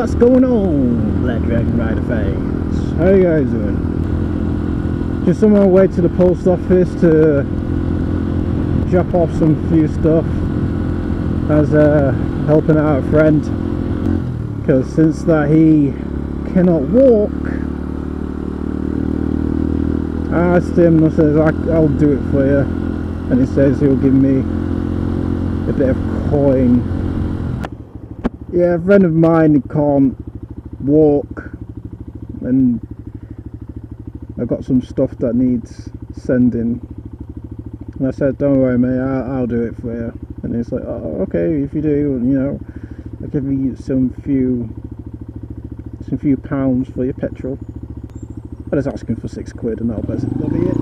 What's going on, Black Dragonrider fans? How you guys doing? Just on my way to the post office to drop off some few stuff as helping out a friend, because since that he cannot walk, I asked him, I said, I'll do it for you, and he says he'll give me a bit of coin. Yeah, a friend of mine can't walk, and I've got some stuff that needs sending, and I said, don't worry mate, I'll do it for you. And he's like, oh okay, if you do, you know, I'll give you some few pounds for your petrol. I was asking for £6 and that'll be it.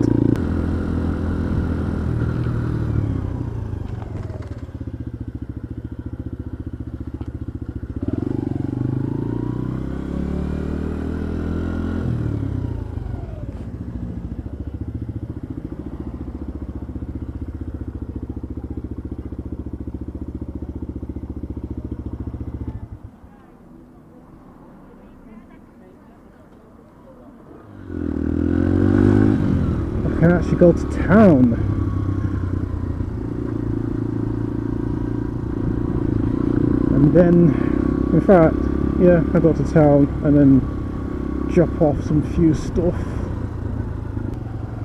I can actually go to town. And then, in fact, yeah, I go to town and then drop off some few stuff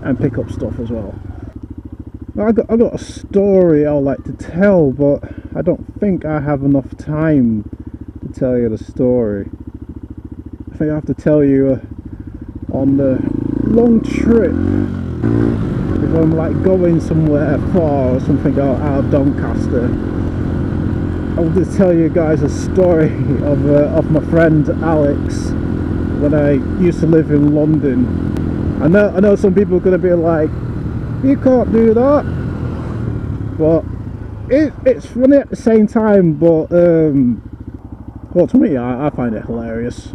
and pick up stuff as well. I got a story I'd like to tell, but I don't think I have enough time to tell you the story. I think I have to tell you on the long trip. If I'm like going somewhere far or something out of Doncaster, I'll just tell you guys a story of my friend Alex when I used to live in London. I know some people are going to be like, you can't do that, but it's funny at the same time, but well, to me I find it hilarious.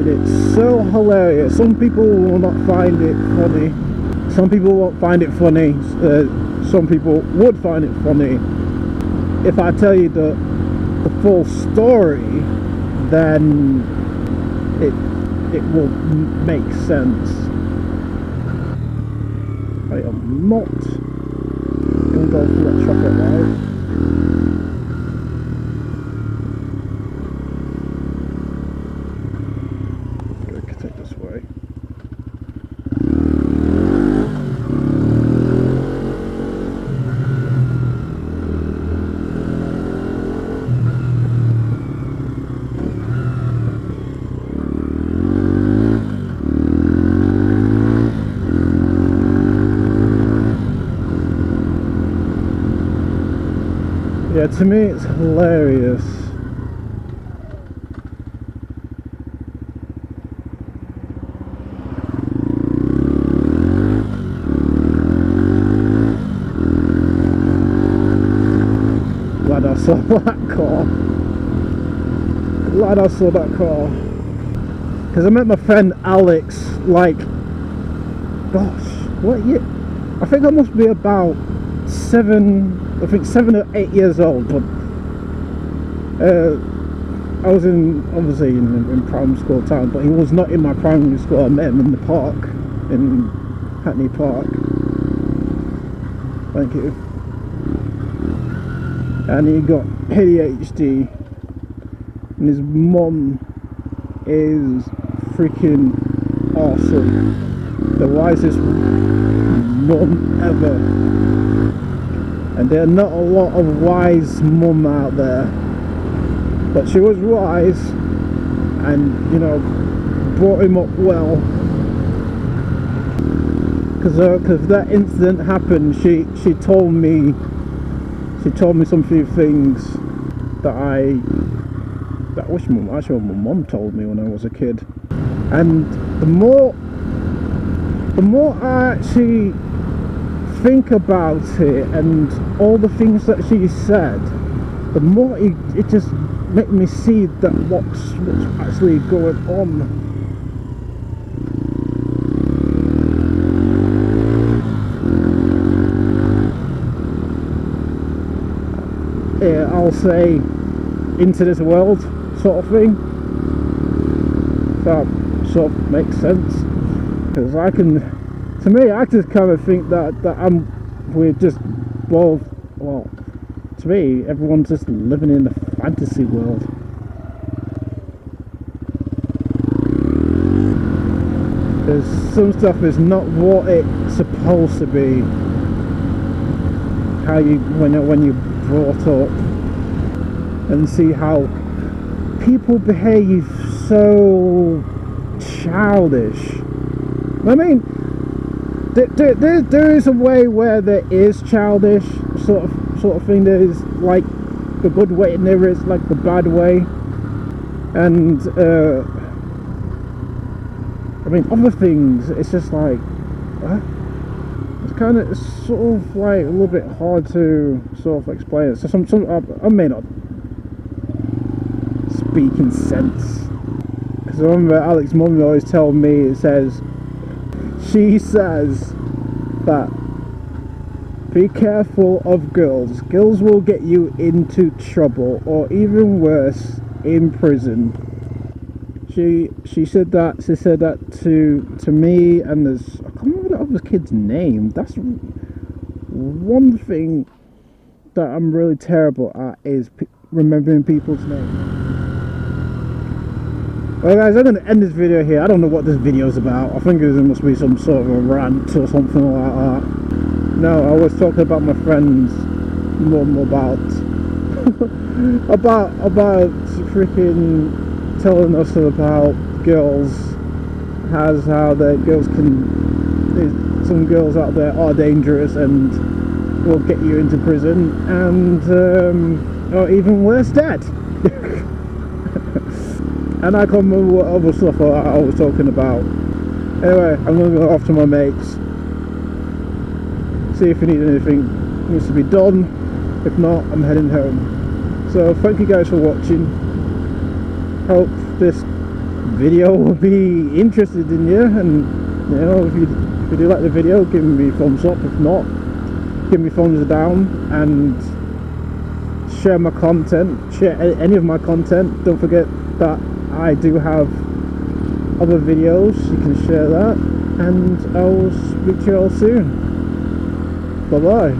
It's so hilarious. Some people will not find it funny. Some people won't find it funny. Some people would find it funny. If I tell you the full story, then it will make sense. I am not going to go for that chocolate ride. Yeah, to me it's hilarious. Glad I saw that car. Glad I saw that car. Because I met my friend Alex, like, gosh, what year? I think I must be about 7 or 8 years old, but I was obviously in primary school time, but he was not in my primary school. I met him in the park, in Hackney Park. Thank you. And he got ADHD, and his mum is freaking awesome. The wisest mum ever. And there are not a lot of wise mum out there, but she was wise, and you know, brought him up well. Because that incident happened, she told me some few things that I wish my mum told me when I was a kid. And the more I actually think about it and all the things that she said, the more it just made me see that what's actually going on. I'll say, into this world sort of thing. That sort of makes sense, because to me, I just kind of think that we're just both, well, to me, everyone's just living in a fantasy world. Because some stuff is not what it's supposed to be. How you, when you're brought up, and see how people behave so childish. I mean, there is a way where there is childish sort of thing. There is like the good way, and there is like the bad way. And I mean, other things, it's just like it's kind of sort of like a little bit hard to sort of explain it. So I may not speak in sense. Because I remember Alex's mum always told me, she says that be careful of girls. Girls will get you into trouble, or even worse, in prison. She said that to me, and I can't remember the other kid's name. That's one thing that I'm really terrible at, is remembering people's names. Well guys, I'm going to end this video here. I don't know what this video is about. I think there must be some sort of a rant or something like that. No, I was talking about my friend's mum about about freaking telling us about girls, how the girls some girls out there are dangerous and will get you into prison, and or even worse, dead. And I can't remember what other stuff I was talking about. Anyway, I'm going to go off to my mates, see if anything needs to be done. If not, I'm heading home. So thank you guys for watching. Hope this video will be interested in you, and you know, if you do like the video, give me a thumbs up. If not, give me thumbs down, and share my content, share any of my content. Don't forget that I do have other videos, you can share that, and I'll speak to you all soon. Bye bye.